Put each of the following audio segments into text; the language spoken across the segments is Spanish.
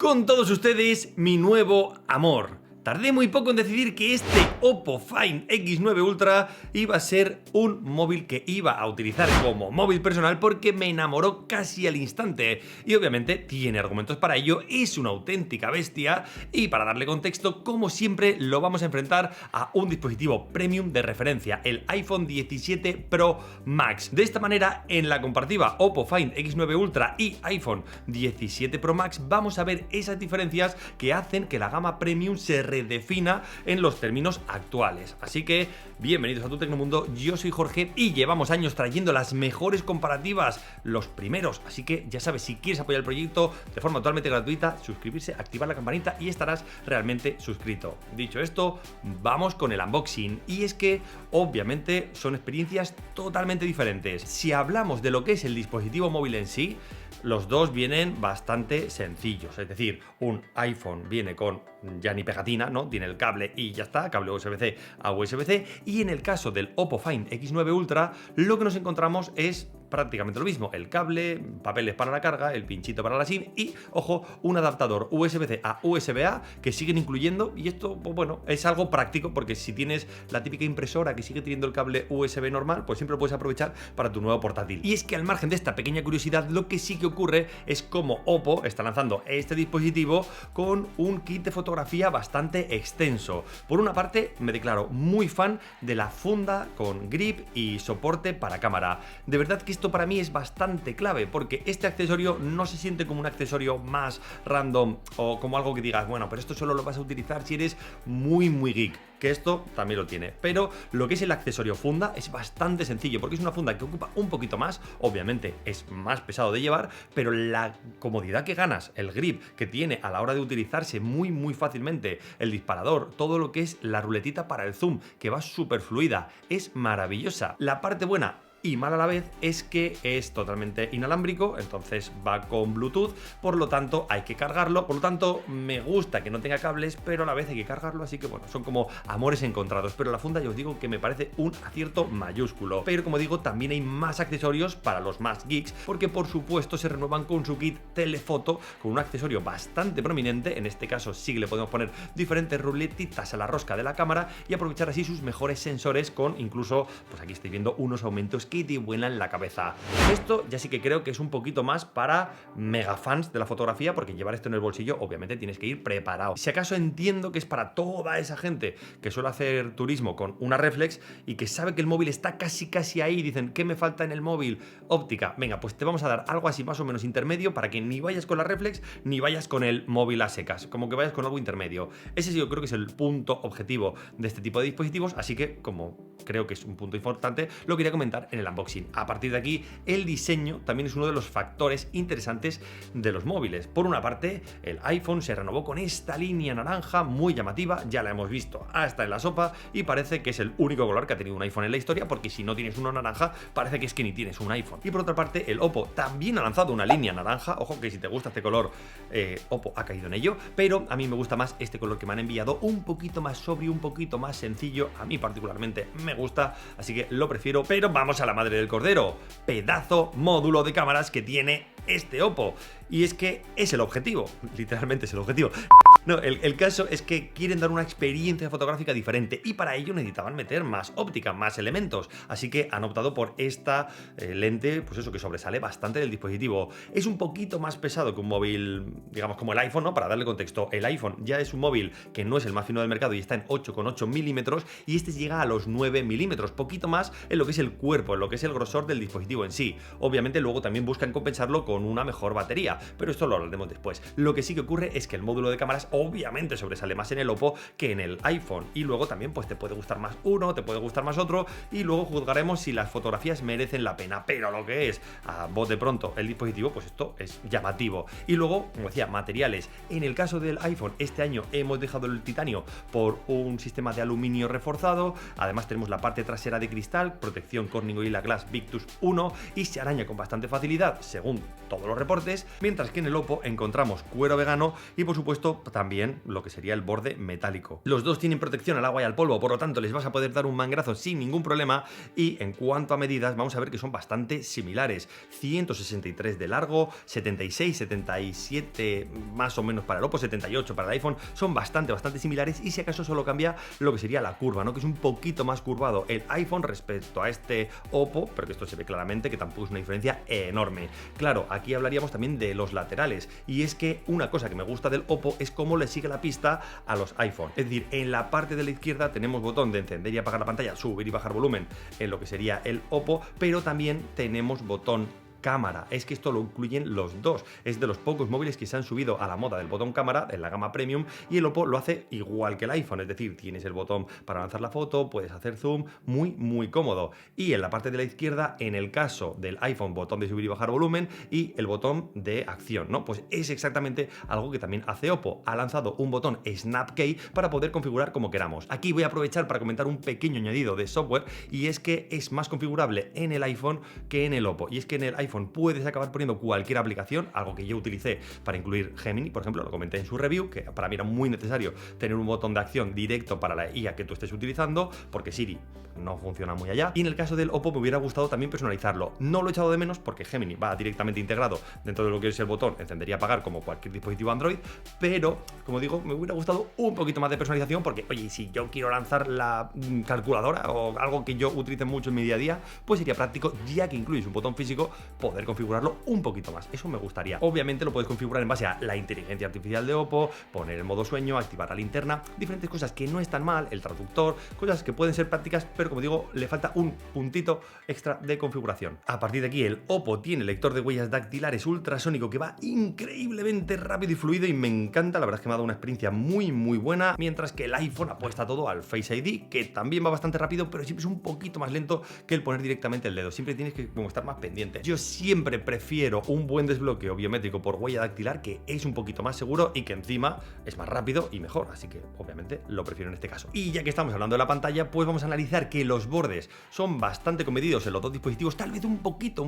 Con todos ustedes, mi nuevo amor. Tardé muy poco en decidir que este Oppo Find X9 Ultra iba a ser un móvil que iba a utilizar como móvil personal porque me enamoró casi al instante. Y obviamente tiene argumentos para ello, es una auténtica bestia y para darle contexto, como siempre, lo vamos a enfrentar a un dispositivo premium de referencia, el iPhone 17 Pro Max. De esta manera, en la comparativa Oppo Find X9 Ultra y iPhone 17 Pro Max, vamos a ver esas diferencias que hacen que la gama premium se redefina en los términos actuales. Así que, bienvenidos a Tu Tecnomundo, yo soy Jorge y llevamos años trayendo las mejores comparativas, los primeros, así que ya sabes, si quieres apoyar el proyecto de forma totalmente gratuita, suscribirse, activar la campanita y estarás realmente suscrito. Dicho esto, vamos con el unboxing, y es que, obviamente, son experiencias totalmente diferentes. Si hablamos de lo que es el dispositivo móvil en sí, los dos vienen bastante sencillos, es decir, un iPhone viene con ya ni pegatina, ¿no? Tiene el cable y ya está, cable USB-C a USB-C, y en el caso del Oppo Find X9 Ultra, lo que nos encontramos es prácticamente lo mismo, el cable, papeles para la carga, el pinchito para la SIM y, ojo, un adaptador USB-C a USB-A que siguen incluyendo, y esto, pues bueno, es algo práctico porque si tienes la típica impresora que sigue teniendo el cable USB normal, pues siempre lo puedes aprovechar para tu nuevo portátil. Y es que al margen de esta pequeña curiosidad, lo que sí que ocurre es como Oppo está lanzando este dispositivo con un kit de fotografía bastante extenso. Por una parte, me declaro muy fan de la funda con grip y soporte para cámara. De verdad que esto para mí es bastante clave, porque este accesorio no se siente como un accesorio más random o como algo que digas, bueno, pero esto solo lo vas a utilizar si eres muy geek, que esto también lo tiene. Pero lo que es el accesorio funda es bastante sencillo, porque es una funda que ocupa un poquito más, obviamente es más pesado de llevar, pero la comodidad que ganas, el grip que tiene a la hora de utilizarse muy fácilmente, el disparador, todo lo que es la ruletita para el zoom, que va súper fluida, es maravillosa. La parte buena y mal a la vez es que es totalmente inalámbrico, entonces va con Bluetooth, por lo tanto hay que cargarlo, por lo tanto me gusta que no tenga cables, pero a la vez hay que cargarlo, así que bueno, son como amores encontrados. Pero la funda, yo os digo que me parece un acierto mayúsculo. Pero como digo, también hay más accesorios para los más geeks, porque por supuesto se renuevan con su kit telefoto, con un accesorio bastante prominente. En este caso sí que le podemos poner diferentes ruletitas a la rosca de la cámara y aprovechar así sus mejores sensores, con incluso, pues aquí estáis viendo unos aumentos que te vuelan la cabeza. Esto ya sí que creo que es un poquito más para mega fans de la fotografía, porque llevar esto en el bolsillo obviamente tienes que ir preparado. Si acaso entiendo que es para toda esa gente que suele hacer turismo con una reflex y que sabe que el móvil está casi ahí, dicen, ¿qué me falta en el móvil? Óptica. Venga, pues te vamos a dar algo así más o menos intermedio para que ni vayas con la reflex ni vayas con el móvil a secas, como que vayas con algo intermedio. Ese sí, yo creo que es el punto objetivo de este tipo de dispositivos, así que como creo que es un punto importante, lo quería comentar en el unboxing. A partir de aquí, el diseño también es uno de los factores interesantes de los móviles. Por una parte, el iPhone se renovó con esta línea naranja muy llamativa, ya la hemos visto hasta en la sopa y parece que es el único color que ha tenido un iPhone en la historia, porque si no tienes uno naranja, parece que es que ni tienes un iPhone. Y por otra parte, el Oppo también ha lanzado una línea naranja, ojo que si te gusta este color, Oppo ha caído en ello, pero a mí me gusta más este color que me han enviado, un poquito más sobrio, un poquito más sencillo, a mí particularmente me gusta, así que lo prefiero. Pero vamos a la madre del cordero, pedazo módulo de cámaras que tiene este Oppo, y es que es el objetivo, literalmente es el objetivo. No, el caso es que quieren dar una experiencia fotográfica diferente y para ello necesitaban meter más óptica, más elementos, así que han optado por esta lente, pues eso, que sobresale bastante del dispositivo. Es un poquito más pesado que un móvil, digamos, como el iPhone, ¿no? Para darle contexto, el iPhone ya es un móvil que no es el más fino del mercado y está en 8,8 milímetros, y este llega a los 9 milímetros, poquito más en lo que es el cuerpo, en lo que es el grosor del dispositivo en sí. Obviamente luego también buscan compensarlo con una mejor batería, pero esto lo hablaremos después. Lo que sí que ocurre es que el módulo de cámaras obviamente sobresale más en el Oppo que en el iPhone, y luego también pues te puede gustar más uno, te puede gustar más otro, y luego juzgaremos si las fotografías merecen la pena. Pero lo que es a bote pronto el dispositivo, pues esto es llamativo. Y luego, como decía, materiales. En el caso del iPhone, este año hemos dejado el titanio por un sistema de aluminio reforzado, además tenemos la parte trasera de cristal, protección Corning Gorilla Glass Victus 1, y se araña con bastante facilidad, según todos los reportes, mientras que en el Oppo encontramos cuero vegano y por supuesto también lo que sería el borde metálico. Los dos tienen protección al agua y al polvo, por lo tanto les vas a poder dar un mangrazo sin ningún problema, y en cuanto a medidas vamos a ver que son bastante similares. 163 de largo, 76, 77 más o menos para el Oppo, 78 para el iPhone, son bastante similares, y si acaso solo cambia lo que sería la curva, ¿no? Que es un poquito más curvado el iPhone respecto a este Oppo, pero que esto se ve claramente que tampoco es una diferencia enorme. Claro, aquí hablaríamos también de los laterales, y es que una cosa que me gusta del Oppo es cómo le sigue la pista a los iPhone. Es decir, en la parte de la izquierda tenemos botón de encender y apagar la pantalla, subir y bajar volumen en lo que sería el Oppo, pero también tenemos botón cámara. Es que esto lo incluyen los dos. Es de los pocos móviles que se han subido a la moda del botón cámara en la gama premium, y el Oppo lo hace igual que el iPhone, es decir, tienes el botón para lanzar la foto, puedes hacer zoom, muy cómodo. Y en la parte de la izquierda, en el caso del iPhone, botón de subir y bajar volumen y el botón de acción, ¿no? Pues es exactamente algo que también hace Oppo. Ha lanzado un botón Snap Key para poder configurar como queramos. Aquí voy a aprovechar para comentar un pequeño añadido de software, y es que es más configurable en el iPhone que en el Oppo. Y es que en el iPhone puedes acabar poniendo cualquier aplicación, algo que yo utilicé para incluir Gemini, por ejemplo, lo comenté en su review, que para mí era muy necesario tener un botón de acción directo para la IA que tú estés utilizando, porque Siri no funciona muy allá. Y en el caso del Oppo me hubiera gustado también personalizarlo. No lo he echado de menos porque Gemini va directamente integrado dentro de lo que es el botón encender y apagar como cualquier dispositivo Android, pero, como digo, me hubiera gustado un poquito más de personalización, porque, oye, si yo quiero lanzar la calculadora o algo que yo utilice mucho en mi día a día, pues sería práctico, ya que incluye un botón físico, poder configurarlo un poquito más. Eso me gustaría. Obviamente lo puedes configurar en base a la inteligencia artificial de Oppo, poner el modo sueño, activar la linterna, diferentes cosas que no están mal, el traductor, cosas que pueden ser prácticas, pero como digo, le falta un puntito extra de configuración. A partir de aquí, el Oppo tiene lector de huellas dactilares ultrasónico que va increíblemente rápido y fluido, y me encanta. La verdad es que me ha dado una experiencia muy buena, mientras que el iPhone apuesta todo al Face ID, que también va bastante rápido, pero siempre es un poquito más lento que el poner directamente el dedo. Siempre tienes que como estar más pendiente. Yo siempre prefiero un buen desbloqueo biométrico por huella dactilar, que es un poquito más seguro y que encima es más rápido y mejor, así que obviamente lo prefiero en este caso. Y ya que estamos hablando de la pantalla, pues vamos a analizar que los bordes son bastante comedidos en los dos dispositivos, tal vez un poquito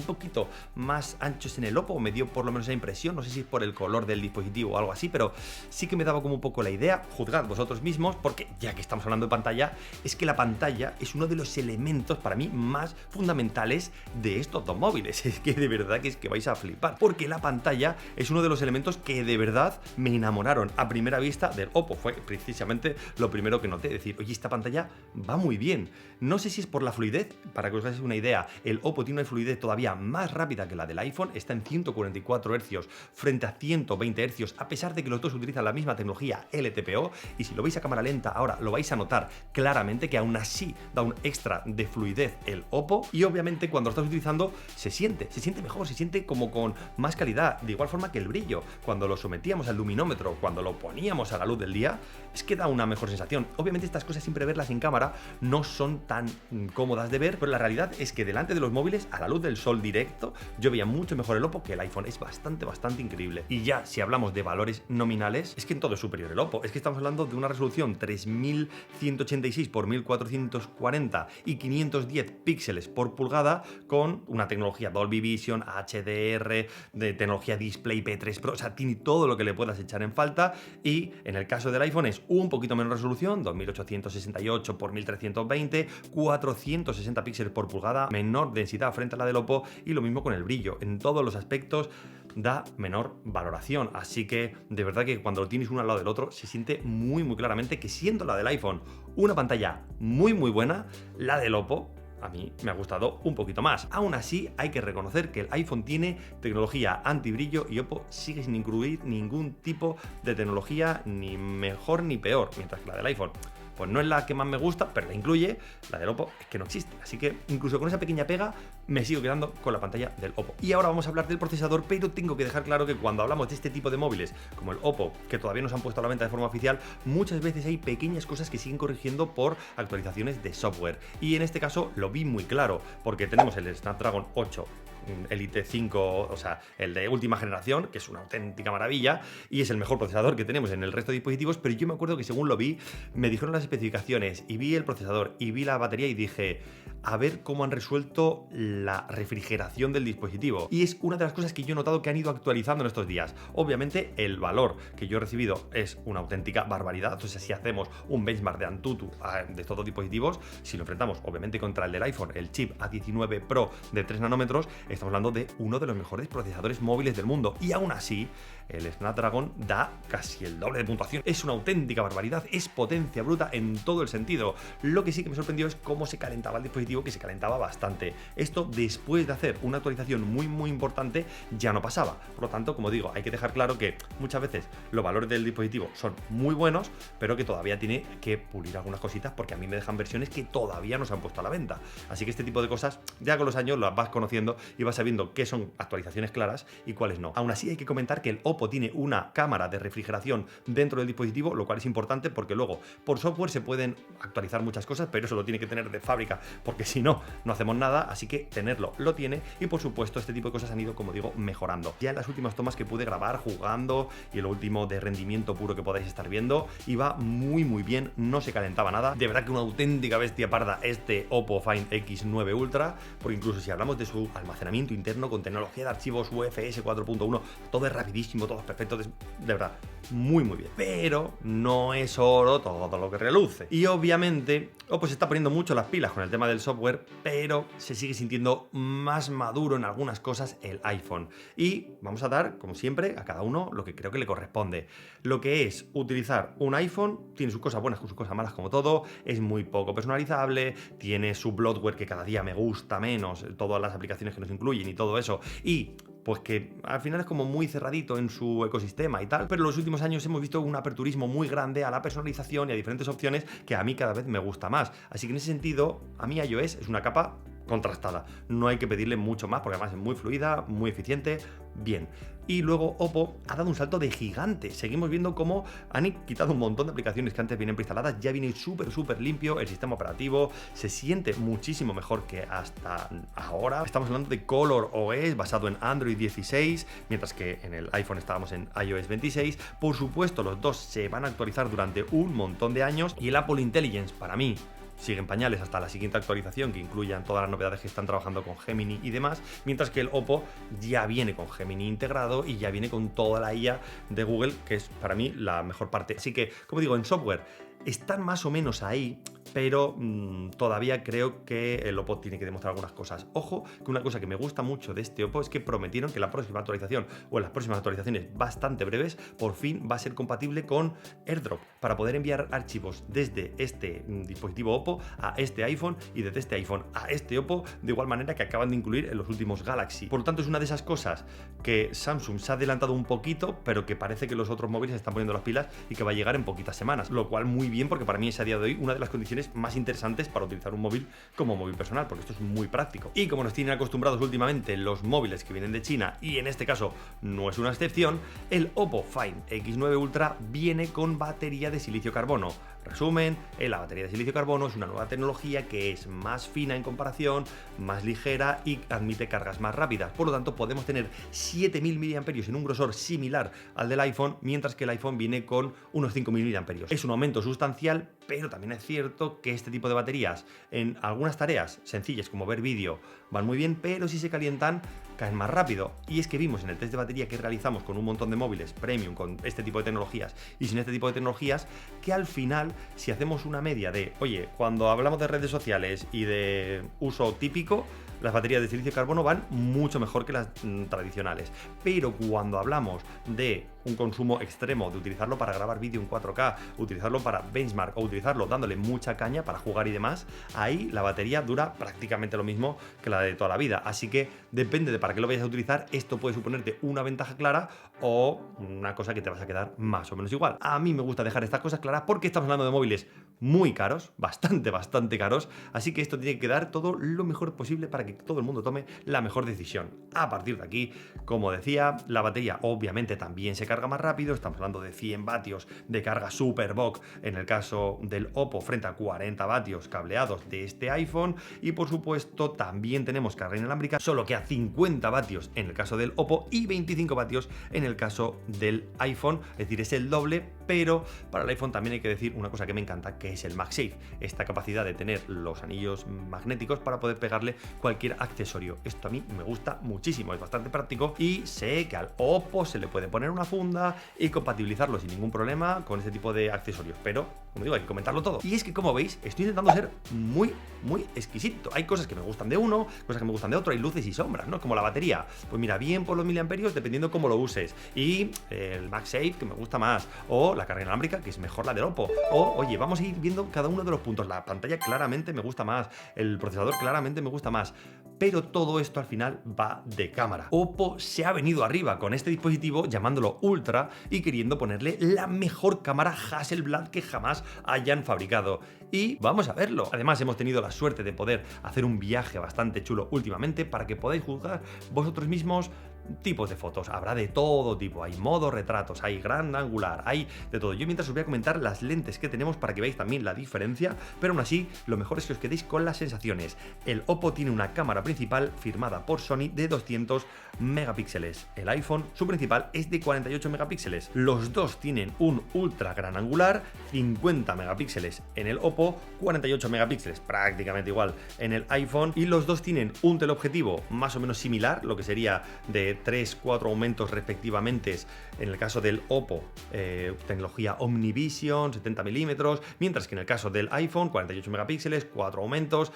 más anchos en el Oppo, me dio por lo menos esa impresión, no sé si es por el color del dispositivo o algo así, pero sí que me daba como un poco la idea. Juzgad vosotros mismos, porque ya que estamos hablando de pantalla, es que la pantalla es uno de los elementos para mí más fundamentales de estos dos móviles. Es que de verdad que es que vais a flipar, porque la pantalla es uno de los elementos que de verdad me enamoraron a primera vista del Oppo. Fue precisamente lo primero que noté, decir, oye, esta pantalla va muy bien. No sé si es por la fluidez, para que os hagáis una idea, el Oppo tiene una fluidez todavía más rápida que la del iPhone, está en 144 Hz frente a 120 Hz, a pesar de que los dos utilizan la misma tecnología LTPO, y si lo veis a cámara lenta ahora lo vais a notar claramente que aún así da un extra de fluidez el Oppo, y obviamente cuando lo estás utilizando se siente mejor, se siente como con más calidad, de igual forma que el brillo. Cuando lo sometíamos al luminómetro, cuando lo poníamos a la luz del día, es que da una mejor sensación. Obviamente estas cosas siempre verlas en cámara no son tan cómodas de ver, pero la realidad es que delante de los móviles, a la luz del sol directo, yo veía mucho mejor el Oppo que el iPhone. Es bastante increíble. Y ya si hablamos de valores nominales, es que en todo es superior el Oppo. Es que estamos hablando de una resolución 3186 x 1440 y 510 píxeles por pulgada, con una tecnología Dolby Vision, HDR, de tecnología Display P3 Pro, o sea, tiene todo lo que le puedas echar en falta. Y en el caso del iPhone es un poquito menos resolución, 2868 x 1320, 460 píxeles por pulgada, menor densidad frente a la del Oppo, y lo mismo con el brillo. En todos los aspectos da menor valoración, así que de verdad que cuando lo tienes uno al lado del otro se siente muy claramente que, siendo la del iPhone una pantalla muy buena, la del Oppo a mí me ha gustado un poquito más. Aún así, hay que reconocer que el iPhone tiene tecnología antibrillo y Oppo sigue sin incluir ningún tipo de tecnología, ni mejor ni peor, mientras que la del iPhone pues no es la que más me gusta, pero la incluye. La del Oppo es que no existe, así que incluso con esa pequeña pega me sigo quedando con la pantalla del Oppo. Y ahora vamos a hablar del procesador, pero tengo que dejar claro que cuando hablamos de este tipo de móviles como el Oppo, que todavía no se han puesto a la venta de forma oficial, muchas veces hay pequeñas cosas que siguen corrigiendo por actualizaciones de software, y en este caso lo vi muy claro, porque tenemos el Snapdragon 8 Elite 5, o sea, el de última generación, que es una auténtica maravilla y es el mejor procesador que tenemos en el resto de dispositivos, pero yo me acuerdo que según lo vi, me dijeron las especificaciones y vi el procesador y vi la batería y dije, a ver cómo han resuelto la refrigeración del dispositivo. Y es una de las cosas que yo he notado que han ido actualizando en estos días. Obviamente el valor que yo he recibido es una auténtica barbaridad. Entonces, si hacemos un benchmark de Antutu de estos dispositivos, si lo enfrentamos obviamente contra el del iPhone, el chip A19 Pro de 3 nanómetros, estamos hablando de uno de los mejores procesadores móviles del mundo. Y aún así, el Snapdragon da casi el doble de puntuación. Es una auténtica barbaridad, es potencia bruta en todo el sentido. Lo que sí que me sorprendió es cómo se calentaba el dispositivo, que se calentaba bastante. Esto, después de hacer una actualización muy importante, ya no pasaba. Por lo tanto, como digo, hay que dejar claro que muchas veces los valores del dispositivo son muy buenos, pero que todavía tiene que pulir algunas cositas, porque a mí me dejan versiones que todavía no se han puesto a la venta. Así que este tipo de cosas, ya con los años las vas conociendo y vas sabiendo qué son actualizaciones claras y cuáles no. Aún así, hay que comentar que el Oppo tiene una cámara de refrigeración dentro del dispositivo, lo cual es importante porque luego por software se pueden actualizar muchas cosas, pero eso lo tiene que tener de fábrica, porque si no, no hacemos nada. Así que tenerlo lo tiene, y por supuesto este tipo de cosas han ido, como digo, mejorando. Ya en las últimas tomas que pude grabar jugando y el último de rendimiento puro que podáis estar viendo, iba muy bien, no se calentaba nada. De verdad que una auténtica bestia parda este Oppo Find X9 Ultra, porque incluso si hablamos de su almacenamiento interno con tecnología de archivos UFS 4.1, todo es rapidísimo, todo es perfecto, de verdad, muy bien. Pero no es oro todo lo que reluce. Y obviamente Oppo se está poniendo mucho las pilas con el tema del software, pero se sigue sintiendo más maduro en algunas cosas el iPhone. Y vamos a dar, como siempre, a cada uno lo que creo que le corresponde. Lo que es utilizar un iPhone tiene sus cosas buenas con sus cosas malas, como todo, es muy poco personalizable, tiene su bloatware que cada día me gusta menos, todas las aplicaciones que nos incluyen y todo eso, y pues que al final es como muy cerradito en su ecosistema y tal, pero en los últimos años hemos visto un aperturismo muy grande a la personalización y a diferentes opciones que a mí cada vez me gusta más. Así que en ese sentido, a mí iOS es una capa contrastada. No hay que pedirle mucho más porque además es muy fluida, muy eficiente, bien. Y luego Oppo ha dado un salto de gigante. Seguimos viendo cómo han quitado un montón de aplicaciones que antes vienen preinstaladas, ya viene súper limpio, el sistema operativo se siente muchísimo mejor que hasta ahora. Estamos hablando de Color OS basado en Android 16, mientras que en el iPhone estábamos en iOS 26. Por supuesto, los dos se van a actualizar durante un montón de años, y el Apple Intelligence, para mí, siguen pañales hasta la siguiente actualización, que incluyan todas las novedades que están trabajando con Gemini y demás, mientras que el Oppo ya viene con Gemini integrado y ya viene con toda la IA de Google, que es para mí la mejor parte. Así que, como digo, en software están más o menos ahí, pero todavía creo que el Oppo tiene que demostrar algunas cosas. Ojo, que una cosa que me gusta mucho de este Oppo es que prometieron que la próxima actualización, o en las próximas actualizaciones bastante breves, por fin va a ser compatible con AirDrop, para poder enviar archivos desde este dispositivo Oppo a este iPhone y desde este iPhone a este Oppo, de igual manera que acaban de incluir en los últimos Galaxy. Por lo tanto, es una de esas cosas que Samsung se ha adelantado un poquito, pero que parece que los otros móviles están poniendo las pilas y que va a llegar en poquitas semanas, lo cual muy bien, porque para mí es a día de hoy una de las condiciones más interesantes para utilizar un móvil como móvil personal, porque esto es muy práctico. Y como nos tienen acostumbrados últimamente los móviles que vienen de China, y en este caso no es una excepción, el Oppo Find X9 Ultra viene con batería de silicio carbono. Resumen, la batería de silicio carbono es una nueva tecnología que es más fina en comparación, más ligera y admite cargas más rápidas. Por lo tanto, podemos tener 7000 mAh en un grosor similar al del iPhone, mientras que el iPhone viene con unos 5000 mAh. Es un aumento sustancial, pero también es cierto que este tipo de baterías en algunas tareas sencillas como ver vídeo van muy bien, pero si se calientan caen más rápido. Y es que vimos en el test de batería que realizamos con un montón de móviles premium con este tipo de tecnologías y sin este tipo de tecnologías, que al final, si hacemos una media de, oye, cuando hablamos de redes sociales y de uso típico, las baterías de silicio carbono van mucho mejor que las tradicionales. Pero cuando hablamos de un consumo extremo, de utilizarlo para grabar vídeo en 4K, utilizarlo para benchmark o utilizarlo dándole mucha caña para jugar y demás, ahí la batería dura prácticamente lo mismo que la de toda la vida. Así que depende de para qué lo vayas a utilizar, esto puede suponerte una ventaja clara o una cosa que te vas a quedar más o menos igual. A mí me gusta dejar estas cosas claras porque estamos hablando de móviles muy caros, bastante caros, así que esto tiene que quedar todo lo mejor posible para que que todo el mundo tome la mejor decisión. A partir de aquí, como decía, la batería obviamente también se carga más rápido, estamos hablando de 100 vatios de carga Superbook en el caso del Oppo frente a 40 vatios cableados de este iPhone, y por supuesto también tenemos carga inalámbrica, solo que a 50 vatios en el caso del Oppo y 25 vatios en el caso del iPhone, es decir, es el doble, pero para el iPhone también hay que decir una cosa que me encanta, que es el MagSafe, esta capacidad de tener los anillos magnéticos para poder pegarle cualquier accesorio. Esto a mí me gusta muchísimo, es bastante práctico y sé que al Oppo se le puede poner una funda y compatibilizarlo sin ningún problema con este tipo de accesorios, pero como digo, hay que comentarlo todo. Y es que, como veis, estoy intentando ser muy exquisito. Hay cosas que me gustan de uno, cosas que me gustan de otro, hay luces y sombras, ¿no? Como la batería, pues mira, bien por los miliamperios dependiendo cómo lo uses, y el MagSafe, que me gusta más, o la carga inalámbrica, que es mejor la del Oppo, o oye, vamos a ir viendo cada uno de los puntos. La pantalla claramente me gusta más, el procesador claramente me gusta más, pero todo esto al final va de cámara. Oppo se ha venido arriba con este dispositivo llamándolo Ultra y queriendo ponerle la mejor cámara Hasselblad que jamás hayan fabricado, y vamos a verlo. Además, hemos tenido la suerte de poder hacer un viaje bastante chulo últimamente para que podáis juzgar vosotros mismos tipos de fotos. Habrá de todo tipo, hay modo retratos, hay gran angular, hay de todo. Yo mientras os voy a comentar las lentes que tenemos para que veáis también la diferencia, pero aún así lo mejor es que os quedéis con las sensaciones. El Oppo tiene una cámara principal firmada por Sony de 200 megapíxeles. El iPhone, su principal, es de 48 megapíxeles. Los dos tienen un ultra gran angular, 50 megapíxeles en el Oppo, 48 megapíxeles, prácticamente igual en el iPhone, y los dos tienen un teleobjetivo más o menos similar, lo que sería de 3-4 aumentos respectivamente en el caso del Oppo, tecnología OmniVision 70 milímetros, mientras que en el caso del iPhone 48 megapíxeles, 4 aumentos,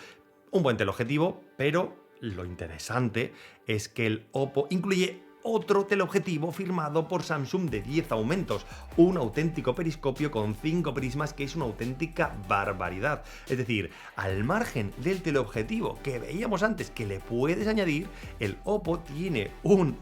un buen teleobjetivo, pero lo interesante es que el Oppo incluye otro teleobjetivo firmado por Samsung de 10 aumentos, un auténtico periscopio con 5 prismas que es una auténtica barbaridad. Es decir, al margen del teleobjetivo que veíamos antes que le puedes añadir, el Oppo tiene un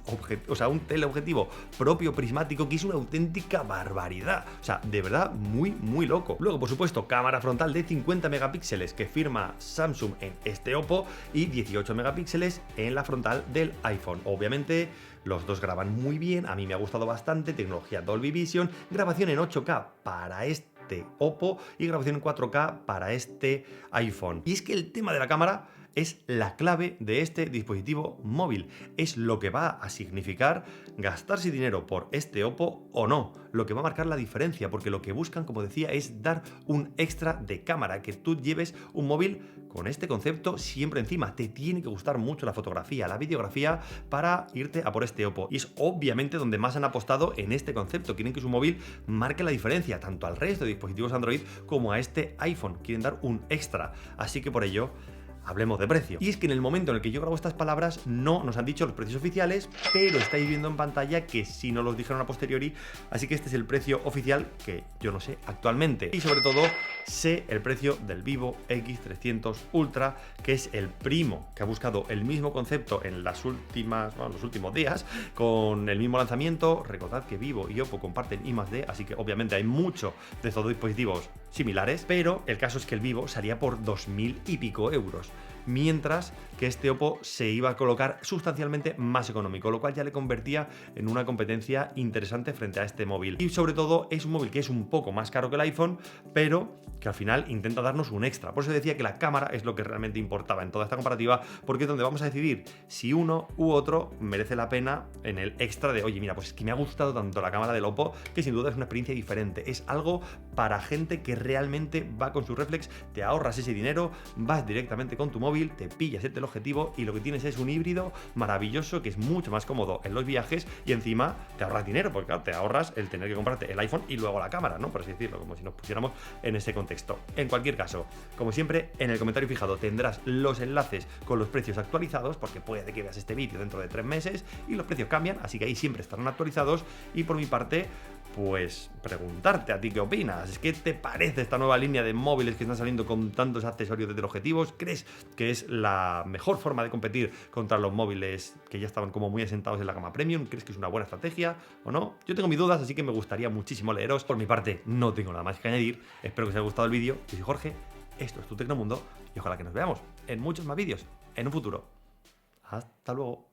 teleobjetivo propio prismático que es una auténtica barbaridad. O sea, de verdad, muy loco. Luego, por supuesto, cámara frontal de 50 megapíxeles que firma Samsung en este Oppo y 18 megapíxeles en la frontal del iPhone. Obviamente, los dos graban muy bien, a mí me ha gustado bastante, tecnología Dolby Vision, grabación en 8K para este Oppo y grabación en 4K para este iPhone. Y es que el tema de la cámara es la clave de este dispositivo móvil, es lo que va a significar gastarse dinero por este Oppo o no, lo que va a marcar la diferencia, porque lo que buscan, como decía, es dar un extra de cámara, que tú lleves un móvil con este concepto siempre encima. Te tiene que gustar mucho la fotografía, la videografía para irte a por este Oppo, y es obviamente donde más han apostado en este concepto. Quieren que su móvil marque la diferencia tanto al resto de dispositivos Android como a este iPhone, quieren dar un extra, así que por ello hablemos de precio. Y es que en el momento en el que yo grabo estas palabras no nos han dicho los precios oficiales, pero estáis viendo en pantalla que sí nos los dijeron a posteriori, así que este es el precio oficial que yo no sé actualmente. Y sobre todo sé el precio del Vivo X300 Ultra, que es el primo que ha buscado el mismo concepto en los últimos días, con el mismo lanzamiento. Recordad que Vivo y Oppo comparten I+D, así que obviamente hay mucho de estos dispositivos similares, pero el caso es que el Vivo salía por 2000 y pico euros, mientras que este Oppo se iba a colocar sustancialmente más económico, lo cual ya le convertía en una competencia interesante frente a este móvil. Y sobre todo es un móvil que es un poco más caro que el iPhone, pero que al final intenta darnos un extra. Por eso decía que la cámara es lo que realmente importaba en toda esta comparativa, porque es donde vamos a decidir si uno u otro merece la pena en el extra de, oye, mira, pues es que me ha gustado tanto la cámara del Oppo que sin duda es una experiencia diferente. Es algo para gente que realmente va con su reflex, te ahorras ese dinero, vas directamente con tu móvil, te pillas el objetivo y lo que tienes es un híbrido maravilloso que es mucho más cómodo en los viajes, y encima te ahorras dinero, porque claro, te ahorras el tener que comprarte el iPhone y luego la cámara, ¿no? Por así decirlo, como si nos pusiéramos en ese contexto. En cualquier caso, como siempre, en el comentario fijado tendrás los enlaces con los precios actualizados, porque puede que veas este vídeo dentro de 3 meses y los precios cambian, así que ahí siempre estarán actualizados. Y por mi parte, pues preguntarte a ti qué opinas. ¿Qué te parece esta nueva línea de móviles que están saliendo con tantos accesorios de teleobjetivos? ¿Crees que es la mejor forma de competir contra los móviles que ya estaban como muy asentados en la gama premium? ¿Crees que es una buena estrategia o no? Yo tengo mis dudas, así que me gustaría muchísimo leeros. Por mi parte, no tengo nada más que añadir. Espero que os haya gustado el vídeo. Yo soy Jorge, esto es Tu Tecnomundo y ojalá que nos veamos en muchos más vídeos en un futuro. Hasta luego.